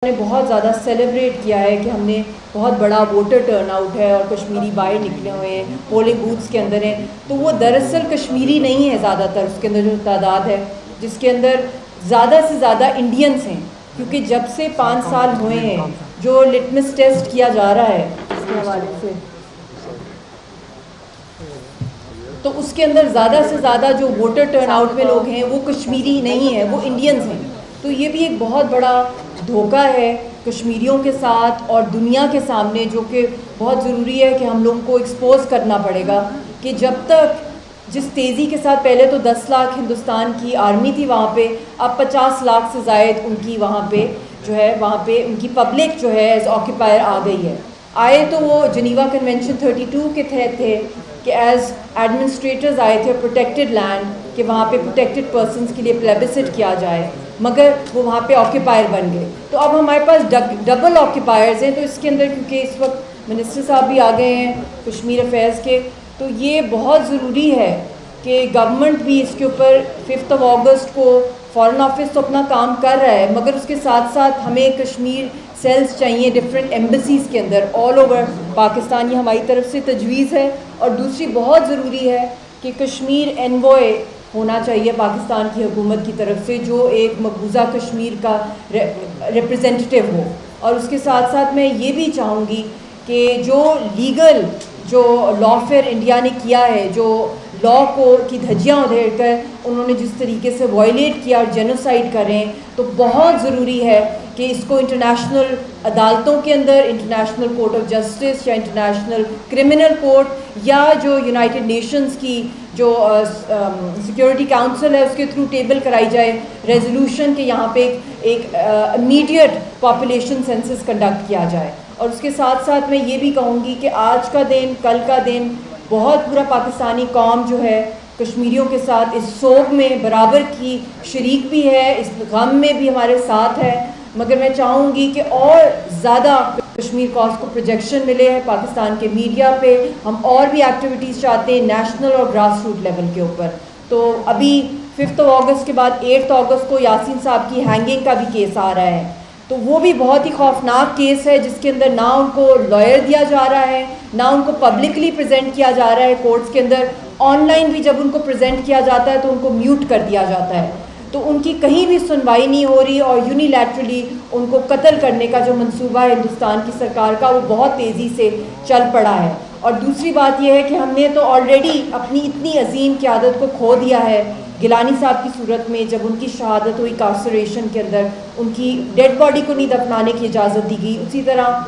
نے بہت زیادہ سیلیبریٹ کیا ہے کہ ہم نے بہت بڑا ووٹر ٹرن آؤٹ ہے اور کشمیری باہر نکلے ہوئے ہیں، پولنگ بوتھس کے اندر ہیں، تو وہ دراصل کشمیری نہیں ہے زیادہ تر، اس کے اندر جو تعداد ہے جس کے اندر زیادہ سے زیادہ انڈینس ہیں، کیونکہ جب سے 5 سال ہوئے ہیں جو لٹمس ٹیسٹ کیا جا رہا ہے اس کے حوالے سے، تو اس کے اندر زیادہ سے زیادہ جو ووٹر ٹرن آؤٹ میں لوگ ہیں وہ کشمیری نہیں ہیں، وہ انڈینس ہیں۔ تو یہ بھی ایک بہت بڑا دھوکہ ہے کشمیریوں کے ساتھ اور دنیا کے سامنے، جو کہ بہت ضروری ہے کہ ہم لوگوں کو ایکسپوز کرنا پڑے گا کہ جب تک جس تیزی کے ساتھ پہلے تو 10 لاکھ ہندوستان کی آرمی تھی وہاں پہ، اب 50 لاکھ سے زائد ان کی وہاں پہ جو ہے ان کی پبلک جو ہے ایز آکیپائر آ گئی ہے۔ آئے تو وہ جنیوا کنونشن 32 کے تحت تھے کہ ایز ایڈمنسٹریٹرز آئے تھے پروٹیکٹڈ لینڈ، کہ وہاں پہ پروٹیکٹڈ پرسنس کے لیے پلیبسٹ کیا جائے، مگر وہ وہاں پہ آکیپائر بن گئے۔ تو اب ہمارے پاس ڈبل آکیپائرز ہیں، تو اس کے اندر کیونکہ اس وقت منسٹر صاحب بھی آ گئے ہیں کشمیر افیئرز کے، تو یہ بہت ضروری ہے کہ گورنمنٹ بھی اس کے اوپر 5 اگست کو فارن آفس تو اپنا کام کر رہا ہے، مگر اس کے ساتھ ساتھ ہمیں کشمیر سیلز چاہیے ڈفرینٹ ایمبیسیز کے اندر آل اوور پاکستان، یہ ہماری طرف سے تجویز ہے۔ اور دوسری بہت ضروری ہے کہ کشمیر انوائے ہونا چاہیے پاکستان کی حکومت کی طرف سے، جو ایک مقبوضہ کشمیر کا ریپریزنٹیٹیو ہو۔ اور اس کے ساتھ ساتھ میں یہ بھی چاہوں گی کہ جو لیگل جو لافیئر انڈیا نے کیا ہے، جو لا کو کی دھجیاں ادھیڑ کر انہوں نے جس طریقے سے وائلیٹ کیا اور جینوسائڈ کر رہے ہیں، تو بہت ضروری ہے کہ اس کو انٹرنیشنل عدالتوں کے اندر، انٹرنیشنل کورٹ آف جسٹس یا انٹرنیشنل کرمنل کورٹ یا جو یونائٹڈ نیشنز کی جو سیکیورٹی کاؤنسل ہے اس کے تھرو ٹیبل کرائی جائے ریزولوشن کہ یہاں پہ ایک امیڈیٹ پاپولیشن سینسس کنڈکٹ کیا جائے۔ اور اس کے ساتھ ساتھ میں یہ بھی کہوں گی کہ آج کا دن، کل کا دن، بہت پورا پاکستانی قوم جو ہے کشمیریوں کے ساتھ اس سوگ میں برابر کی شریک بھی ہے، اس غم میں بھی ہمارے ساتھ ہے، مگر میں چاہوں گی کہ اور زیادہ کشمیر کاز کو پروجیکشن ملے ہے پاکستان کے میڈیا پہ۔ ہم اور بھی ایکٹیویٹیز چاہتے ہیں نیشنل اور گراس روٹ لیول کے اوپر۔ تو ابھی 5 اگست کے بعد 8 اگست کو یاسین صاحب کی ہینگنگ کا بھی کیس آ رہا ہے، تو وہ بھی بہت ہی خوفناک کیس ہے، جس کے اندر نہ ان کو لائر دیا جا رہا ہے، نہ ان کو پبلکلی پریزنٹ کیا جا رہا ہے کورٹس کے اندر، آن لائن بھی جب ان کو پریزنٹ کیا جاتا ہے تو ان کو میوٹ کر دیا جاتا ہے۔ تو ان کی کہیں بھی سنوائی نہیں ہو رہی، اور یونیلیٹرلی ان کو قتل کرنے کا جو منصوبہ ہے ہندوستان کی سرکار کا، وہ بہت تیزی سے چل پڑا ہے۔ اور دوسری بات یہ ہے کہ ہم نے تو آلریڈی اپنی اتنی عظیم قیادت کو کھو دیا ہے گیلانی صاحب کی صورت میں، جب ان کی شہادت ہوئی کارسریشن کے اندر، ان کی ڈیڈ باڈی کو نہیں دفنانے کی اجازت دی گئی۔ اسی طرح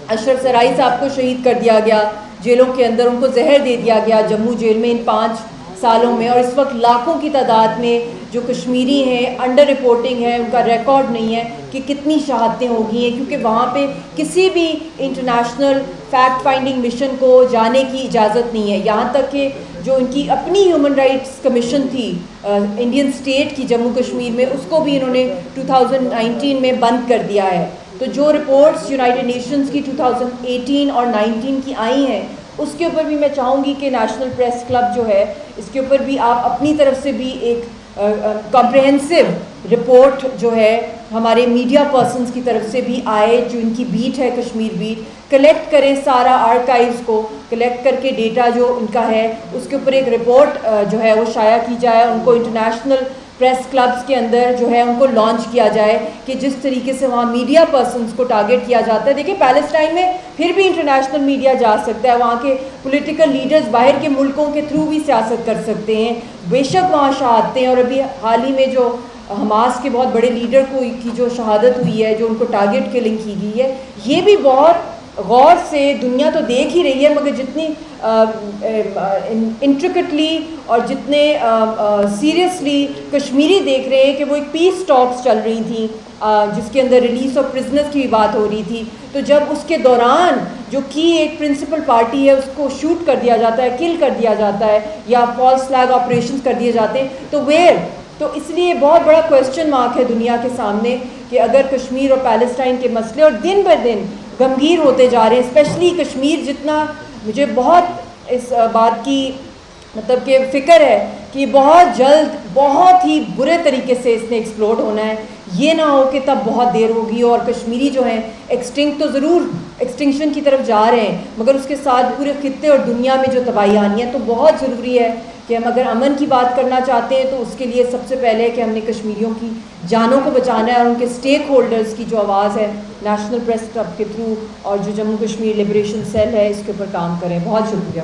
اشرف سرائی صاحب کو شہید کر دیا گیا جیلوں کے اندر، ان کو زہر دے دیا گیا جموں جیل میں ان 5 سالوں میں۔ اور اس وقت لاکھوں کی تعداد میں جو کشمیری ہیں انڈر رپورٹنگ ہے، ان کا ریکارڈ نہیں ہے کہ کتنی شہادتیں ہو گئی ہیں، کیونکہ وہاں پہ کسی بھی انٹرنیشنل فیکٹ فائنڈنگ مشن کو جانے کی اجازت نہیں ہے، یہاں تک کہ جو ان کی اپنی ہیومن رائٹس کمیشن تھی انڈین اسٹیٹ کی جموں کشمیر میں، اس کو بھی انہوں نے 2019 میں بند کر دیا ہے۔ تو جو رپورٹس یونائٹڈ نیشنز کی 2018 اور 19 کی آئی ہیں، اس کے اوپر بھی میں چاہوں گی کہ نیشنل پریس کلب جو ہے، اس کے اوپر بھی آپ اپنی طرف سے بھی ایک کمپریہنسو رپورٹ جو ہے ہمارے میڈیا پرسنز کی طرف سے بھی آئے، جو ان کی بیٹ ہے کشمیر بیٹ، کلیکٹ کریں سارا آرکائیوز کو کلیکٹ کر کے ڈیٹا جو ان کا ہے اس کے اوپر ایک رپورٹ جو ہے وہ شائع کی جائے، ان کو انٹرنیشنل پریس کلبز کے اندر جو ہے ان کو لانچ کیا جائے کہ جس طریقے سے وہاں میڈیا پرسنز کو ٹارگٹ کیا جاتا ہے۔ دیکھیں پیلسٹائن میں پھر بھی انٹرنیشنل میڈیا جا سکتا ہے، وہاں کے پولیٹیکل لیڈرز باہر کے ملکوں کے تھرو بھی سیاست کر سکتے ہیں، بے شک وہاں شہادتیں، اور ابھی حال ہی میں جو حماس کے بہت بڑے لیڈر کی جو شہادت ہوئی ہے، جو ان کو ٹارگٹ کلنگ کی گئی ہے، یہ بھی بہت غور سے دنیا تو دیکھ ہی رہی ہے، مگر جتنی انٹریکٹلی اور جتنے سیریسلی کشمیری دیکھ رہے ہیں کہ وہ ایک پیس ٹاکس چل رہی تھیں جس کے اندر ریلیز آف پرزنرز کی بات ہو رہی تھی، تو جب اس کے دوران جو کی ایک پرنسپل پارٹی ہے اس کو شوٹ کر دیا جاتا ہے، کل کر دیا جاتا ہے، یا فالس فلیگ آپریشنز کر دیے جاتے ہیں، تو اس لیے بہت بڑا کویسچن مارک ہے دنیا کے سامنے کہ اگر کشمیر اور پیلسٹائن کے مسئلے اور دن بہ دن غمگیر ہوتے جا رہے ہیں، اسپیشلی کشمیر، جتنا مجھے بہت اس بات کی مطلب کہ فکر ہے کہ بہت جلد بہت ہی برے طریقے سے اس نے ایکسپلوڈ ہونا ہے، یہ نہ ہو کہ تب بہت دیر ہوگی اور کشمیری جو ہیں ایکسٹنکٹ تو ضرور ایکسٹنکشن کی طرف جا رہے ہیں، مگر اس کے ساتھ پورے خطے اور دنیا میں جو تباہی آنی ہے، تو بہت ضروری ہے کہ ہم اگر امن کی بات کرنا چاہتے ہیں تو اس کے لیے سب سے پہلے کہ ہم نے کشمیریوں کی جانوں کو بچانا ہے، اور ان کے اسٹیک ہولڈرز کی جو آواز ہے نیشنل پریس کلب کے تھرو اور جو جموں کشمیر لبریشن سیل ہے اس کے اوپر کام کریں. بہت شکریہ.